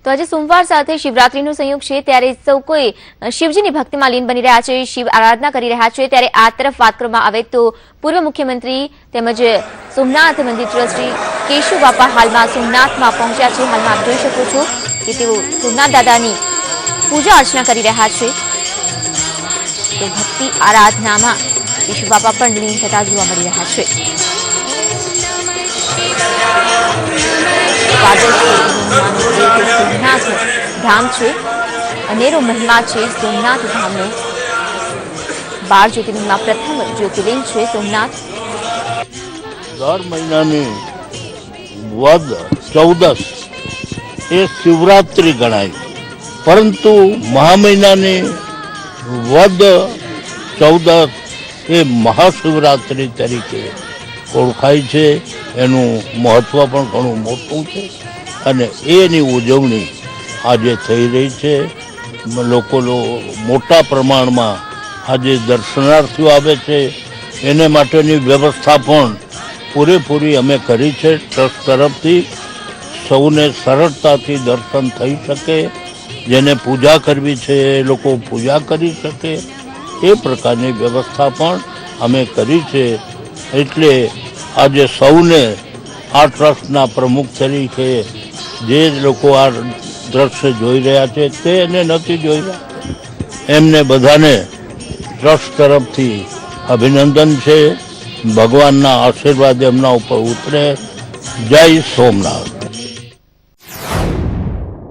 તો આજે સોમવાર સાથે શિવરાત્રીનો સંયોગ છે, ત્યારે સૌ કોઈ શિવજીની ભક્તિમાં લીન બની રહ્યા છે, શિવ આરાધના કરી રહ્યા છે। ત્યારે આ તરફ વાત કરવામાં આવે તો પૂર્વ મુખ્યમંત્રી તેમજ સોમનાથ મંદિર ટ્રસ્ટી કેશુ બાપા હાલમાં સોમનાથમાં પહોંચ્યા છે। હાલમાં આપ જોઈ શકો છો કે તેઓ સોમનાથ દાદાની પૂજા અર્ચના કરી રહ્યા છે। તો ભક્તિ આરાધનામાં કેશુ બાપા પણ લીન થતા જોવા મળી રહ્યા છે। સોમનાથ ધામ છે, અનેરો મહિમા છે સોમનાથ ધામનો। 12 જ્યોતિર્લિંગમાં પ્રથમ જ્યોતિર્લિંગ છે સોમનાથ। દર મહિનાની વદ 14 એ શિવરાત્રિ ગણાય, પરંતુ મહા મહિનાની વદ 14 એ મહાશિવરાત્રિ તરીકે ઓળખાય છે। એનું મહત્વ પણ ઘણું મોટું છે અને એની ઉજવણી આજે થઈ રહી છે। લોકો મોટા પ્રમાણમાં આજે દર્શનાર્થીઓ આવે છે, એને માટેની વ્યવસ્થા પણ પૂરેપૂરી અમે કરી છે ટ્રસ્ટ તરફથી। સૌને સરળતાથી દર્શન થઈ શકે, જેને પૂજા કરવી છે એ લોકો પૂજા કરી શકે, એ પ્રકારની વ્યવસ્થા પણ અમે કરી છે। એટલે આજે સૌને આ ટ્રસ્ટના પ્રમુખ તરીકે જે લોકો આ દ્રશ્ય જોઈ રહ્યા છે તે એને નથી જોઈ રહ્યા, એમને બધાને ટ્રસ્ટ તરફથી અભિનંદન છે। ભગવાનના આશીર્વાદ એમના ઉપર ઉતરે। જય સોમનાથ।